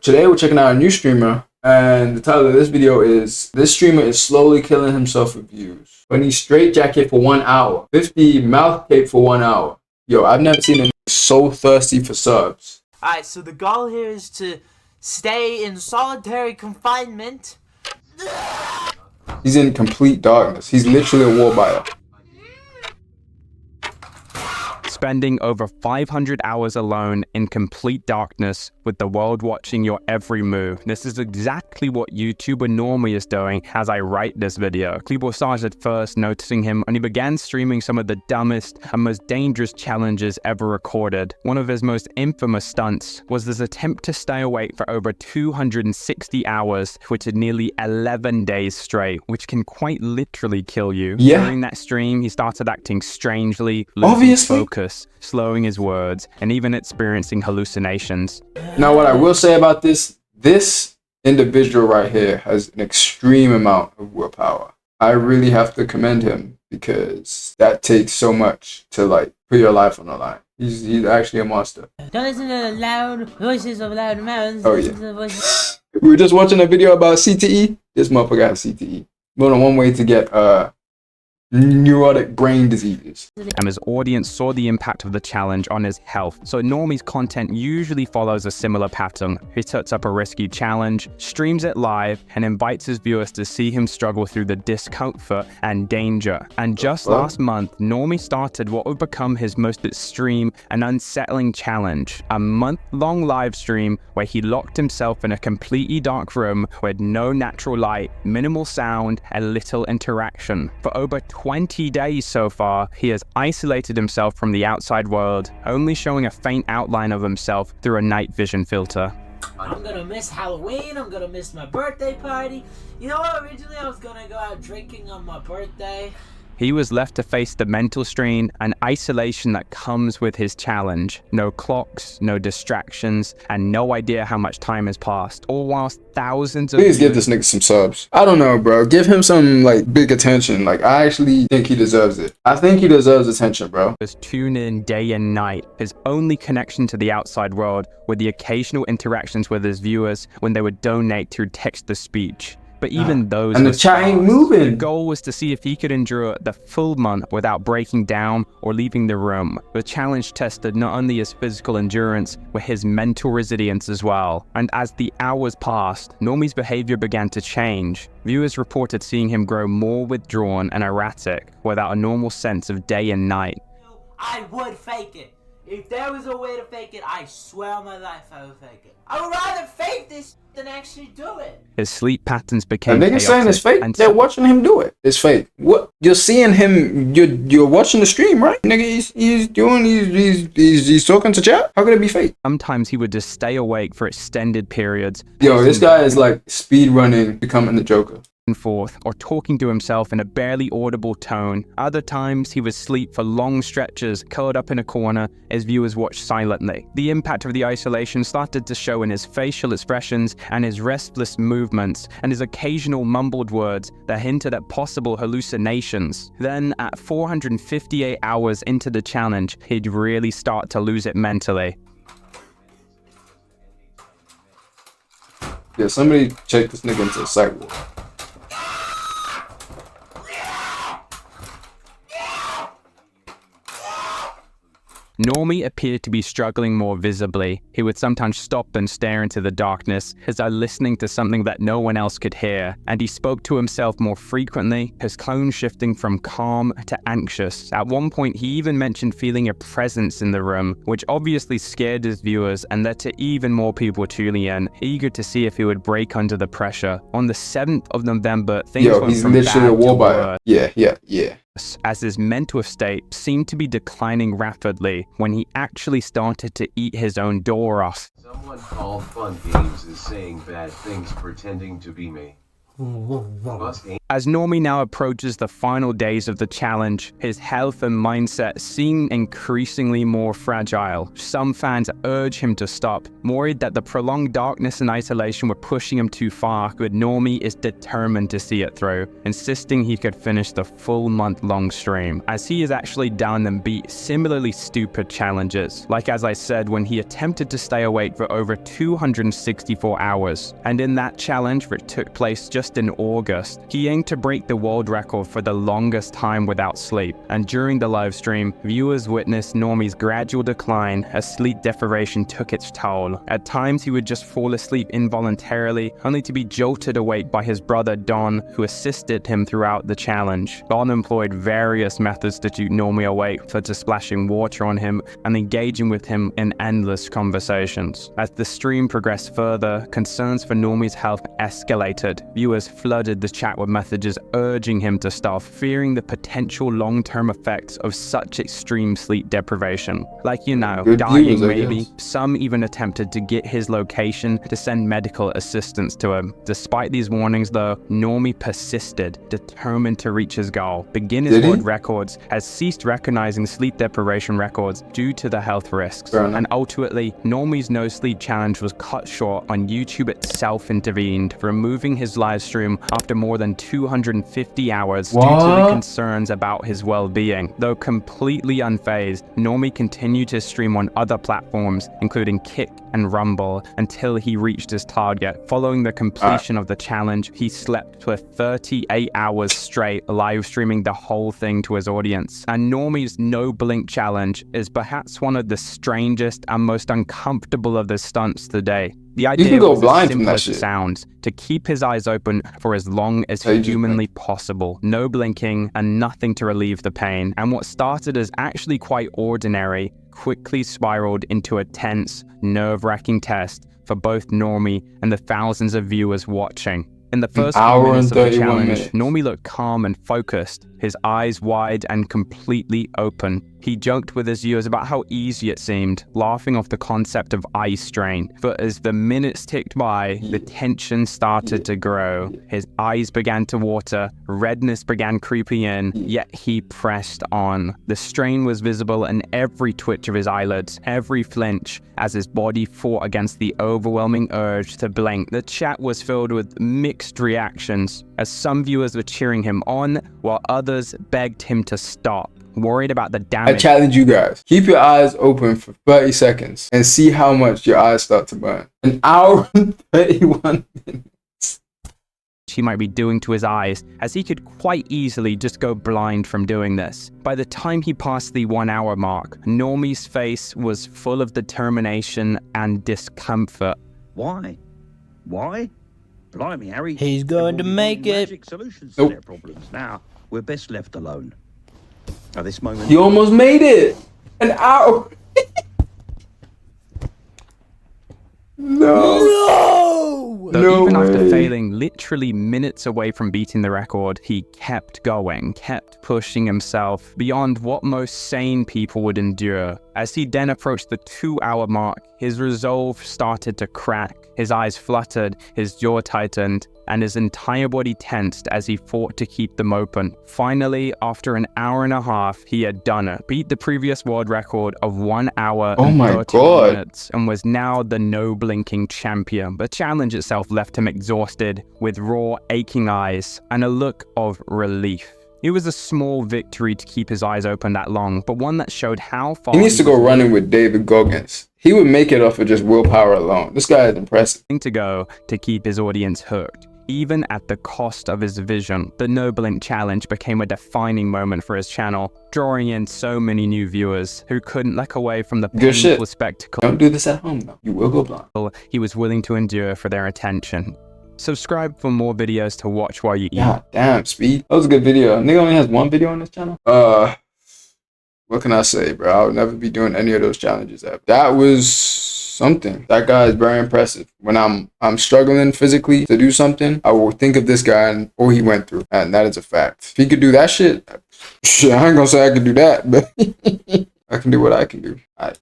Today we're checking out a new streamer, and the title of this video is "This streamer is slowly killing himself with views. 20 straight jacket for 1 hour, 50 mouth tape for 1 hour." Yo, I've never seen a nigga so thirsty for subs. Alright, so the goal here is to stay in solitary confinement. He's in complete darkness. He's literally a war buyer. Spending over 500 hours alone in complete darkness with the world watching your every move. This is exactly what YouTuber Norme is doing as I write this video. People started first noticing him and he began streaming some of the dumbest and most dangerous challenges ever recorded. One of his most infamous stunts was this attempt to stay awake for over 260 hours, which is nearly 11 days straight, which can quite literally kill you. Yeah. During that stream, he started acting strangely, losing focus, slowing his words, and even experiencing hallucinations. Now, what I will say about this individual right here has an extreme amount of willpower. I really have to commend him because that takes so much to like put your life on the line. He's actually a monster. Don't listen to the loud voices of loud mouths. Oh yeah. We were just watching a video about CTE. This motherfucker has CTE. More than one way to get neurotic brain diseases. And his audience saw the impact of the challenge on his health. So Norme's content usually follows a similar pattern. He sets up a risky challenge, streams it live, and invites his viewers to see him struggle through the discomfort and danger. And just last month, Norme started what would become his most extreme and unsettling challenge, a month-long live stream where he locked himself in a completely dark room with no natural light, minimal sound, and little interaction. For over 20 days so far, he has isolated himself from the outside world, only showing a faint outline of himself through a night vision filter. I'm gonna miss Halloween, I'm gonna miss my birthday party. You know what, originally I was gonna go out drinking on my birthday. He was left to face the mental strain and isolation that comes with his challenge. No clocks, no distractions, and no idea how much time has passed, all whilst thousands of Please give this nigga some subs. I don't know, bro. Give him some like big attention. Like, I actually think he deserves it. I think he deserves attention, bro. Tune in day and night. His only connection to the outside world were the occasional interactions with his viewers when they would donate through text-to-speech. But even those and the chat ain't moving. The goal was to see if he could endure the full month without breaking down or leaving the room. The challenge tested not only his physical endurance, but his mental resilience as well. And as the hours passed, Norme's behavior began to change. Viewers reported seeing him grow more withdrawn and erratic, without a normal sense of day and night. I would fake it. If there was a way to fake it, I swear on my life I would fake it. I would rather fake this than actually do it. His sleep patterns became chaotic. Niggas saying it's fake. They're watching him do it. It's fake. What? You're seeing him. You're watching the stream, right? Nigga, he's talking to chat. How could it be fake? Sometimes he would just stay awake for extended periods. Yo, this guy is like speed running, becoming the Joker. Forth or talking to himself in a barely audible tone. Other times he would sleep for long stretches, curled up in a corner as viewers watched silently. The impact of the isolation started to show in his facial expressions and his restless movements and his occasional mumbled words that hinted at possible hallucinations. Then at 458 hours into the challenge, he'd really start to lose it mentally. Yeah, somebody check this nigga into a psych ward. Norme appeared to be struggling more visibly. He would sometimes stop and stare into the darkness, as though listening to something that no one else could hear, and he spoke to himself more frequently, his tone shifting from calm to anxious. At one point, he even mentioned feeling a presence in the room, which obviously scared his viewers and led to even more people tuning in, eager to see if he would break under the pressure. On the 7th of November, things went from bad to worse. Yeah. As his mental state seemed to be declining rapidly when he actually started to eat his own door off. Someone called Fun Games is saying bad things pretending to be me. As Norme now approaches the final days of the challenge, his health and mindset seem increasingly more fragile. Some fans urge him to stop, worried that the prolonged darkness and isolation were pushing him too far, but Norme is determined to see it through, insisting he could finish the full month-long stream, as he has actually done and beat similarly stupid challenges. Like as I said, when he attempted to stay awake for over 264 hours, and in that challenge, which took place just in August, he aimed to break the world record for the longest time without sleep. And during the live stream, viewers witnessed Norme's gradual decline as sleep deprivation took its toll. At times, he would just fall asleep involuntarily, only to be jolted awake by his brother Don, who assisted him throughout the challenge. Don employed various methods to keep Norme awake, such as splashing water on him and engaging with him in endless conversations. As the stream progressed further, concerns for Norme's health escalated. Viewers flooded the chat with messages urging him to stop, fearing the potential long-term effects of such extreme sleep deprivation. Like, you know, Good dying viewers, I maybe. guess. Some even attempted to get his location to send medical assistance to him. Despite these warnings though, Norme persisted, determined to reach his goal. The Guinness Did he? World Records has ceased recognizing sleep deprivation records due to the health risks. Fair enough. And ultimately, Norme's no sleep challenge was cut short when YouTube itself intervened, removing his live stream after more than 250 hours due to the What? concerns about his well-being. Though completely unfazed, Norme continued to stream on other platforms, including Kick and Rumble, until he reached his target. Following the completion of the challenge, he slept for 38 hours straight, live streaming the whole thing to his audience. And Norme's no blink challenge is perhaps one of the strangest and most uncomfortable of the stunts today. The idea can go was as blind from simple that as it shit. sounds, to keep his eyes open for as long as How you just humanly possible. No blinking and nothing to relieve the pain. And what started as actually quite ordinary quickly spiraled into a tense, nerve-wracking test for both Norme and the thousands of viewers watching. In the first few hour minutes and of the 31 challenge, minutes. Norme looked calm and focused, his eyes wide and completely open. He joked with his viewers about how easy it seemed, laughing off the concept of eye strain. But as the minutes ticked by, the tension started to grow. His eyes began to water, redness began creeping in, yet he pressed on. The strain was visible in every twitch of his eyelids, every flinch, as his body fought against the overwhelming urge to blink. The chat was filled with mixed reactions, as some viewers were cheering him on, while others begged him to stop, worried about the I damage. challenge you guys. Keep your eyes open for 30 seconds and see how much your eyes start to burn. An hour and 31 minutes. He might be doing to his eyes, as he could quite easily just go blind from doing this. By the time he passed the 1 hour mark, Norme's face was full of determination and discomfort. Why? Why? Blimey, Harry. He's going to everyone make wanting it. Magic solutions Nope. to their problems. Now, we're best left alone. At this moment, He almost made it. An hour. No. No! Though No even after way. failing literally minutes away from beating the record, he kept going, kept pushing himself beyond what most sane people would endure. As he then approached the 2 hour mark, his resolve started to crack. His eyes fluttered, his jaw tightened, and his entire body tensed as he fought to keep them open. Finally, after an hour and a half, he had done it, beat the previous world record of 1 hour Oh and my 31 God. minutes, and was now the no-blinking champion. The challenge itself left him exhausted, with raw, aching eyes, and a look of relief. It was a small victory to keep his eyes open that long, but one that showed how far He needs to was go running with David Goggins. He would make it off of just willpower alone. This guy is impressive. willing to go to keep his audience hooked, even at the cost of his vision. The No Blink Challenge became a defining moment for his channel, drawing in so many new viewers who couldn't look away from the Good shit. painful spectacle Don't do this at home though. You will go blind. he was willing to endure for their attention. Subscribe for more videos to watch while you eat. God damn, Speed. That was a good video. Nigga only has one video on this channel. What can I say, bro? I would never be doing any of those challenges. That was something. That guy is very impressive. When I'm struggling physically to do something, I will think of this guy and what he went through, and that is a fact. If he could do that shit, I ain't gonna say I could do that, but I can do what I can do. All right.